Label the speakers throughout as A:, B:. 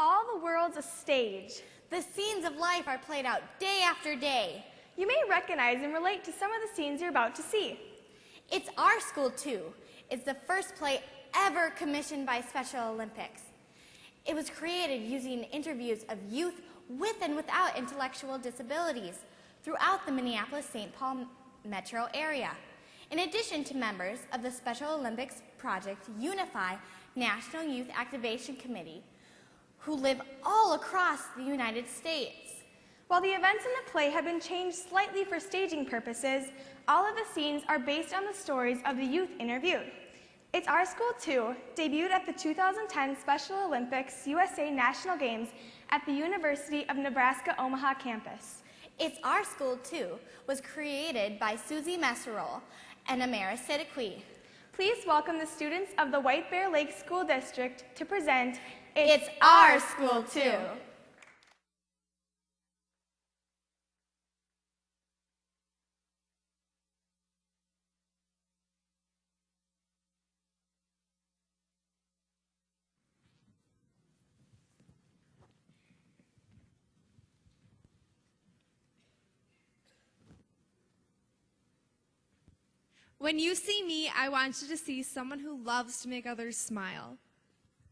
A: all the world's a stage.
B: The scenes of life are played out day after day.
A: You may recognize and relate to some of the scenes you're about to see.
B: It's Our School, too. It's the first play ever commissioned by Special Olympics. It was created using interviews of youth with and without intellectual disabilities throughout the Minneapolis-St. Paul metro area, in addition to members of the Special Olympics Project Unify National Youth Activation Committee, who live all across the United States.
A: While the events in the play have been changed slightly for staging purposes, all of the scenes are based on the stories of the youth interviewed. It's Our School 2 debuted at the 2010 Special Olympics USA National Games at the University of Nebraska-Omaha campus.
B: It's Our School, too, was created by Susie Messerol and Amara Siddiqui.
A: Please welcome the students of the White Bear Lake School District to present
B: It's Our School, too.
C: When you see me, I want you to see someone who loves to make others smile.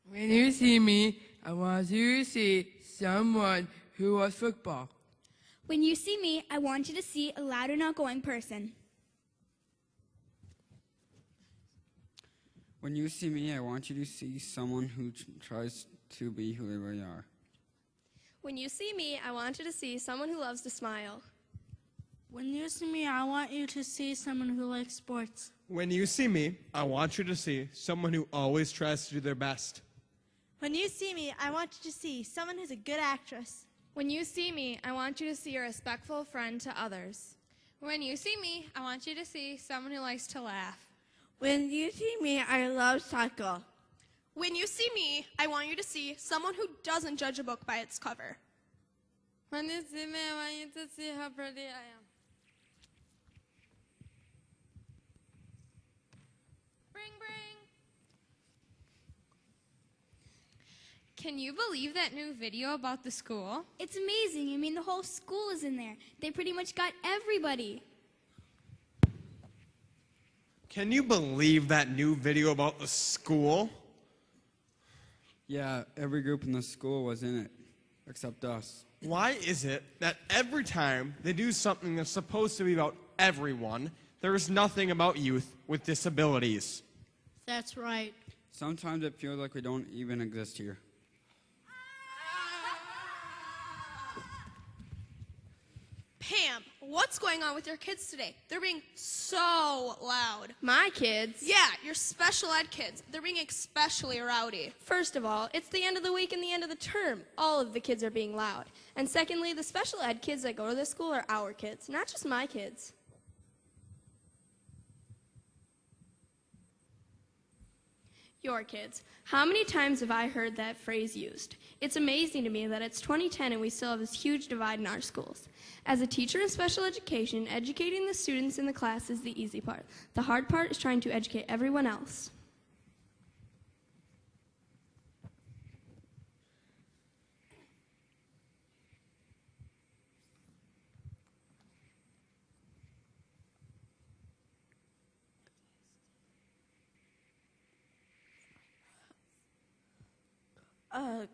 D: When you see me, I want you to see someone who loves football.
E: When you see me, I want you to see a loud and outgoing person.
F: When you see me, I want you to see someone who tries to be who they really are.
G: When you see me, I want you to see someone who loves to smile.
H: When you see me, I want you to see someone who likes sports.
I: When you see me, I want you to see someone who always tries to do their best.
J: When you see me, I want you to see someone who's a good actress.
C: When you see me, I want you to see a respectful friend to others.
G: When you see me, I want you to see someone who likes to laugh.
K: When you see me, I love soccer.
G: When you see me, I want you to see someone who doesn't judge a book by its cover.
C: When you see me, I want you to see how pretty I am. Bring, bring. Can you believe that new video about the school?
E: It's amazing. I mean, the whole school is in there. They pretty much got everybody.
I: Can you believe that new video about the school?
F: Yeah, every group in the school was in it, except us.
I: Why is it that every time they do something that's supposed to be about everyone, there is nothing about youth with disabilities?
H: That's right.
F: Sometimes it feels like we don't even exist here.
G: Pam, what's going on with your kids today? They're being so loud.
C: My kids?
G: Yeah, your special ed kids. They're being especially rowdy.
L: First of all, it's the end of the week and the end of the term. All of the kids are being loud. And secondly, the special ed kids that go to this school are our kids, not just my kids. Your kids. How many times have I heard that phrase used? It's amazing to me that it's 2010 and we still have this huge divide in our schools. As a teacher in special education, educating the students in the class is the easy part. The hard part is trying to educate everyone else.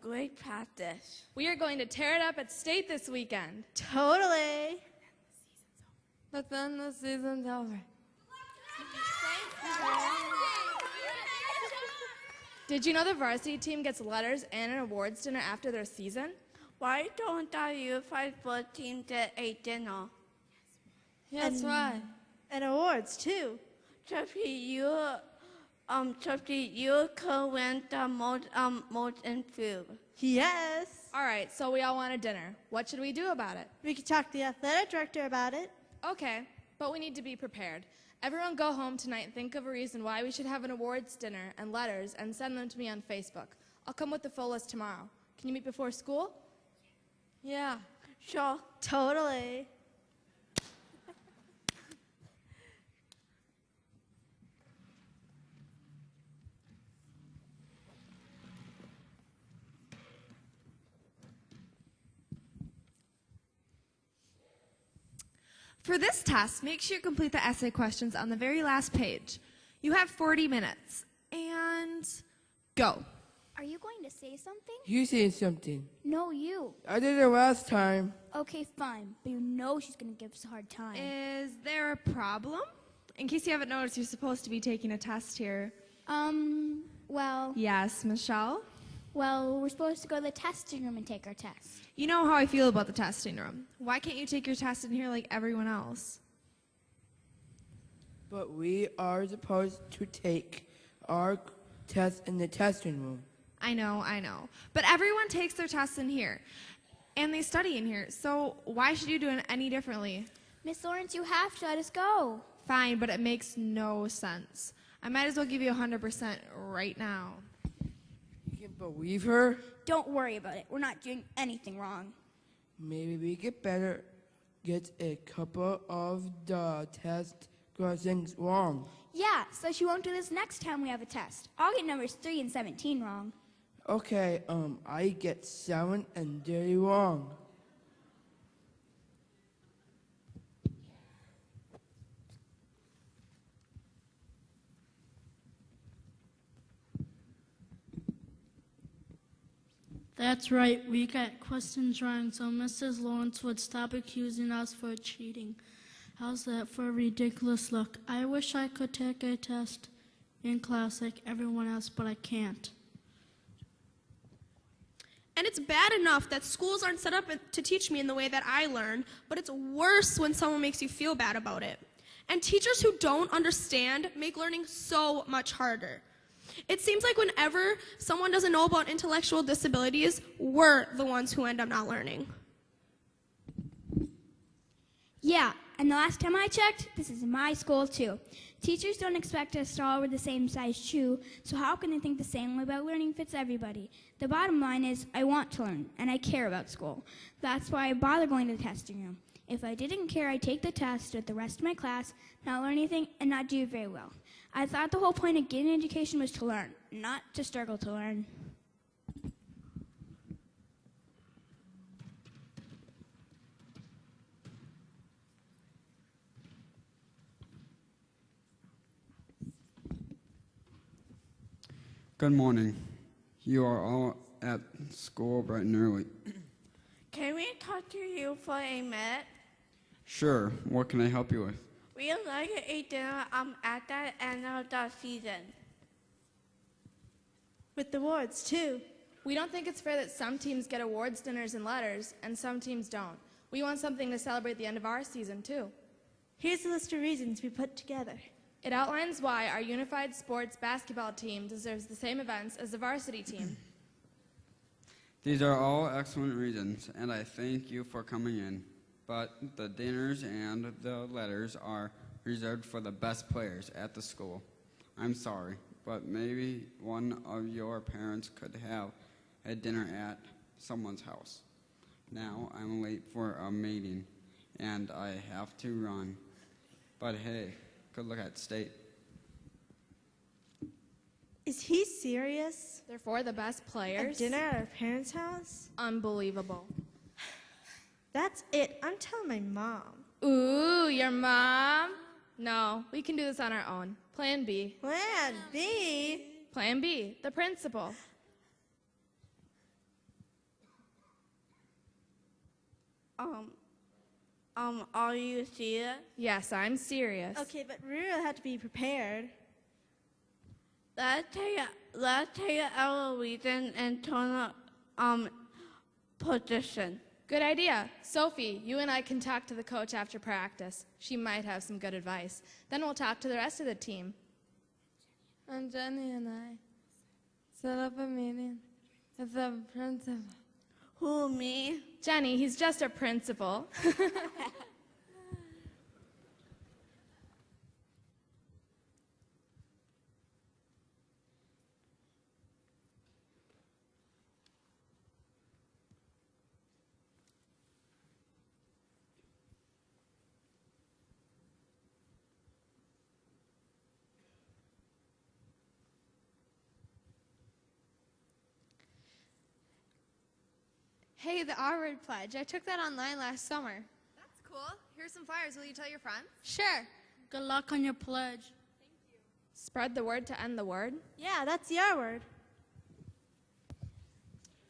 K: Great practice.
C: We are going to tear it up at state this weekend.
J: Totally.
C: But then the season's over. Did you know the varsity team gets letters and an awards dinner after their season?
K: Why don't our Unified Sport team get a dinner?
C: Yes, why?
J: And awards, too.
K: Trustee, you could win the most improved.
J: Yes.
C: All right, so we all want a dinner. What should we do about it?
J: We could talk to the athletic director about it.
C: Okay, but we need to be prepared. Everyone go home tonight and think of a reason why we should have an awards dinner and letters and send them to me on Facebook. I'll come with the full list tomorrow. Can you meet before school?
K: Yeah, sure.
J: Totally.
M: For this test, make sure you complete the essay questions on the very last page. You have 40 minutes. And go.
E: Are you going to say something?
D: You say something.
E: No, you.
D: I did it last time.
E: Okay, fine. But you know she's going to give us a hard time.
M: Is there a problem? In case you haven't noticed, you're supposed to be taking a test here.
E: Well...
M: Yes, Michelle?
E: Well, we're supposed to go to the testing room and take our test.
M: You know how I feel about the testing room. Why can't you take your test in here like everyone else?
D: But we are supposed to take our test in the testing room.
M: I know. But everyone takes their tests in here. And they study in here. So why should you do it any differently?
E: Miss Lawrence, you have to let us go.
M: Fine, but it makes no sense. I might as well give you 100% right now.
D: You can believe her?
E: Don't worry about it. We're not doing anything wrong.
D: Maybe we get a couple of the test questions wrong.
E: Yeah, so she won't do this next time we have a test. I'll get numbers 3 and 17 wrong.
D: Okay, I get 7 and 30 wrong.
H: That's right, we got questions wrong, so Mrs. Lawrence would stop accusing us for cheating. How's that for a ridiculous look? I wish I could take a test in class like everyone else, but I can't.
G: And it's bad enough that schools aren't set up to teach me in the way that I learn, but it's worse when someone makes you feel bad about it. And teachers who don't understand make learning so much harder. It seems like whenever someone doesn't know about intellectual disabilities, we're the ones who end up not learning.
E: Yeah, and the last time I checked, this is my school too. Teachers don't expect us to all wear the same size shoe, so how can they think the same way about learning fits everybody? The bottom line is, I want to learn, and I care about school. That's why I bother going to the testing room. If I didn't care, I'd take the test with the rest of my class, not learn anything, and not do very well. I thought the whole point of getting an education was to learn, not to struggle to learn.
F: Good morning. You are all at school bright and early.
K: Can we talk to you for a minute?
F: Sure. What can I help you with?
K: We would like to eat dinner at the end of the season.
J: With the awards, too.
C: We don't think it's fair that some teams get awards dinners and letters, and some teams don't. We want something to celebrate the end of our season, too.
J: Here's a list of reasons we put together.
C: It outlines why our unified sports basketball team deserves the same events as the varsity team.
F: These are all excellent reasons, and I thank you for coming in. But the dinners and the letters are reserved for the best players at the school. I'm sorry, but maybe one of your parents could have a dinner at someone's house. Now I'm late for a meeting, and I have to run. But hey, good look at state.
J: Is he serious?
C: They're for the best players.
J: A dinner at our parents' house?
C: Unbelievable.
J: That's it. I'm telling my mom.
C: Ooh, your mom? No, we can do this on our own. Plan B.
J: Plan B?
C: Plan B, the principal.
K: Are you serious?
C: Yes, I'm serious.
J: Okay, but Riri will have to be prepared.
K: Let's take our reason and turn position.
C: Good idea. Sophie, you and I can talk to the coach after practice. She might have some good advice. Then we'll talk to the rest of the team.
D: And Jenny and I set up a meeting with the principal.
K: Who, me?
C: Jenny, he's just a principal.
N: Hey, the R-word pledge. I took that online last summer.
O: That's cool.
M: Here's some flyers. Will you tell your friends?
C: Sure.
H: Good luck on your pledge.
C: Spread the word to end the word.
J: Yeah, that's the R word.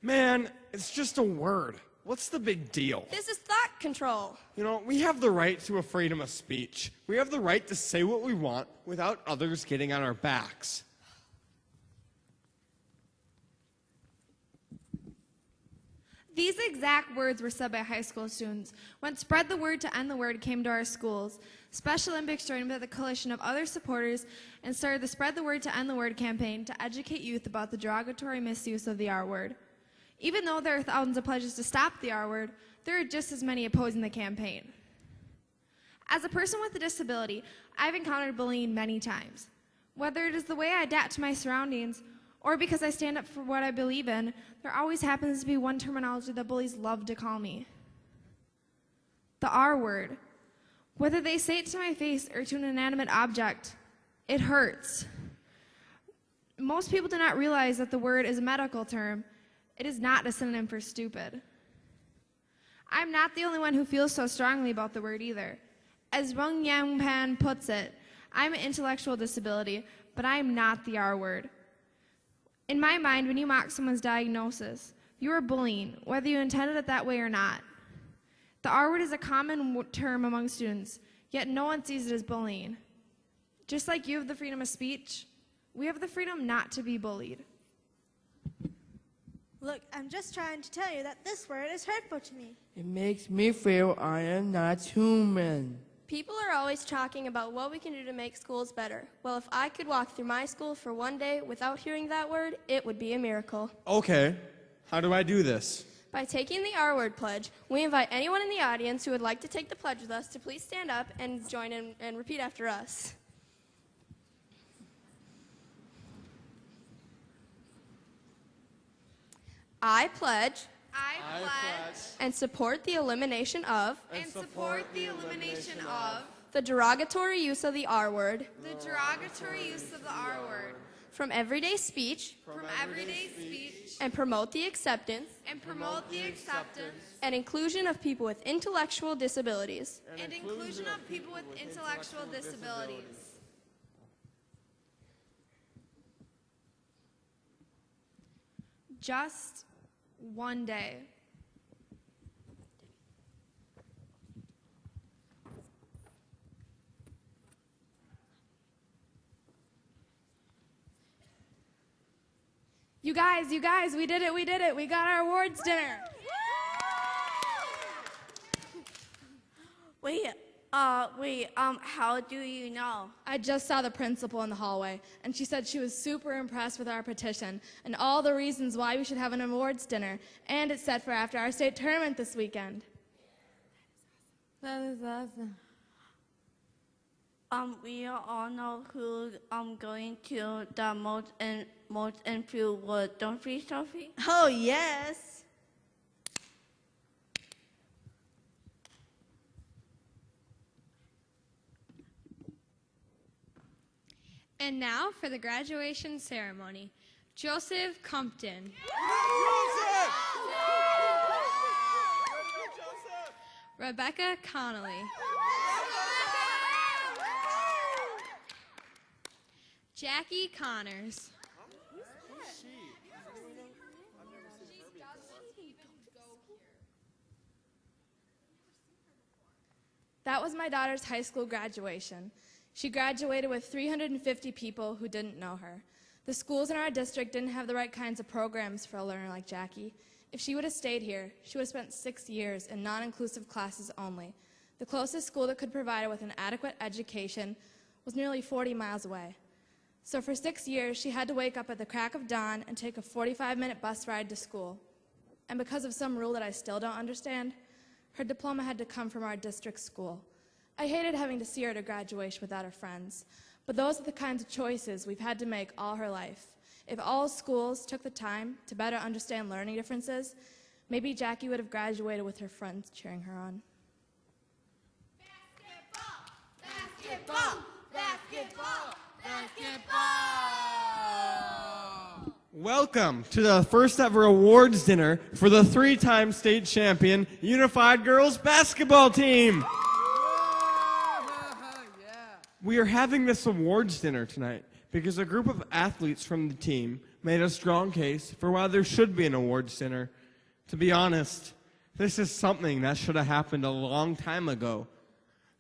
I: Man, it's just a word. What's the big deal?
G: This is thought control.
I: You know, we have the right to a freedom of speech. We have the right to say what we want without others getting on our backs.
M: These exact words were said by high school students when Spread the Word to End the Word came to our schools. Special Olympics joined with a coalition of other supporters and started the Spread the Word to End the Word campaign to educate youth about the derogatory misuse of the R word. Even though there are thousands of pledges to stop the R word, there are just as many opposing the campaign. As a person with a disability, I've encountered bullying many times. Whether it is the way I adapt to my surroundings or because I stand up for what I believe in, there always happens to be one terminology that bullies love to call me. The R word. Whether they say it to my face or to an inanimate object, it hurts. Most people do not realize that the word is a medical term. It is not a synonym for stupid. I'm not the only one who feels so strongly about the word either. As Wang Yangpan puts it, I'm an intellectual disability, but I am not the R word. In my mind, when you mock someone's diagnosis, you are bullying, whether you intended it that way or not. The R word is a common term among students, yet no one sees it as bullying. Just like you have the freedom of speech, we have the freedom not to be bullied.
J: Look, I'm just trying to tell you that this word is hurtful to me.
N: It makes me feel I am not human.
O: People are always talking about what we can do to make schools better. Well, if I could walk through my school for one day without hearing that word, it would be a miracle.
I: Okay, how do I do this?
O: By taking the R word pledge, we invite anyone in the audience who would like to take the pledge with us to please stand up and join in and repeat after us. I pledge and support the elimination of the derogatory use of the R word from everyday speech and promote the acceptance and inclusion of people with intellectual disabilities.
M: Just one day.
C: You guys, we did it. We got our awards dinner.
K: How do you know?
C: I just saw the principal in the hallway, and she said she was super impressed with our petition and all the reasons why we should have an awards dinner, and it's set for after our state tournament this weekend.
D: That is awesome.
K: We all know who going to the most improved word, don't we, Sophie?
J: Oh, yes.
P: And now for the graduation ceremony. Joseph Compton. Rebecca Connolly. Jackie Connors.
C: That was my daughter's high school graduation. She graduated with 350 people who didn't know her. The schools in our district didn't have the right kinds of programs for a learner like Jackie. If she would have stayed here, she would have spent 6 years in non-inclusive classes only. The closest school that could provide her with an adequate education was nearly 40 miles away. So for 6 years, she had to wake up at the crack of dawn and take a 45-minute bus ride to school. And because of some rule that I still don't understand, her diploma had to come from our district school. I hated having to see her to graduation without her friends, but those are the kinds of choices we've had to make all her life. If all schools took the time to better understand learning differences, maybe Jackie would have graduated with her friends cheering her on.
K: Basketball! Basketball! Basketball!
I: Welcome to the first ever awards dinner for the 3-time state champion Unified Girls Basketball Team. We are having this awards dinner tonight because a group of athletes from the team made a strong case for why there should be an awards dinner. To be honest, this is something that should have happened a long time ago.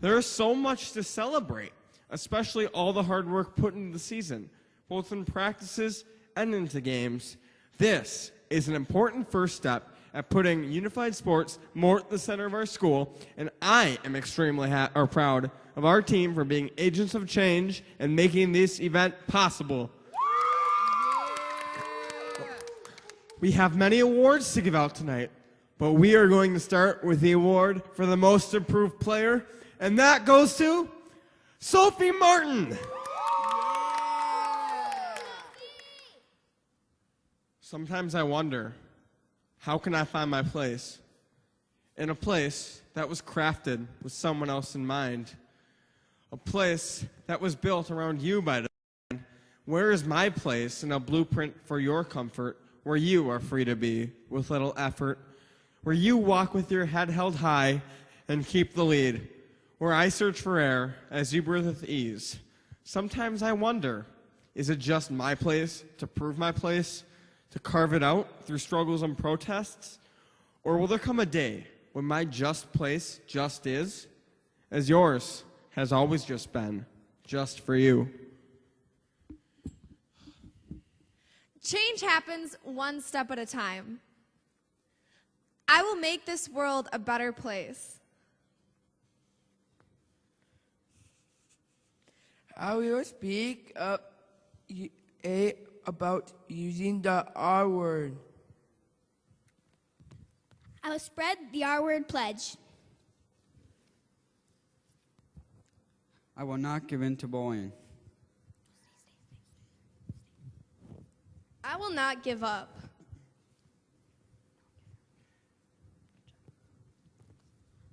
I: There is so much to celebrate, especially all the hard work put into the season, both in practices and into games. This is an important first step at putting unified sports more at the center of our school, and I am extremely proud of our team for being agents of change and making this event possible. We have many awards to give out tonight, but we are going to start with the award for the most improved player, and that goes to Sophie Martin. Sometimes I wonder, how can I find my place? In a place that was crafted with someone else in mind. A place that was built around you by design. Where is my place in a blueprint for your comfort, where you are free to be with little effort, where you walk with your head held high and keep the lead, where I search for air as you breathe with ease. Sometimes I wonder, is it just my place to prove my place, to carve it out through struggles and protests? Or will there come a day when my just place just is, as yours has always just been, just for you?
M: Change happens one step at a time. I will make this world a better place.
N: I will speak up about using the R word.
E: I will spread the R word pledge.
F: I will not give in to bullying.
O: I will not give up.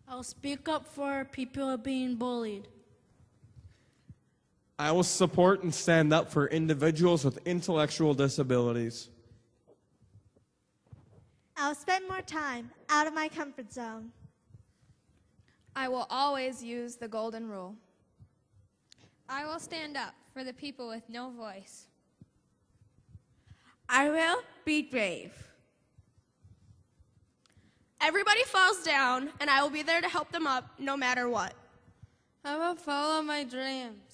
H: I'll speak up for people who are being bullied.
I: I will support and stand up for individuals with intellectual disabilities.
J: I'll spend more time out of my comfort zone.
C: I will always use the golden rule.
P: I will stand up for the people with no voice.
K: I will be brave.
G: Everybody falls down, and I will be there to help them up no matter what.
D: I will follow my dreams.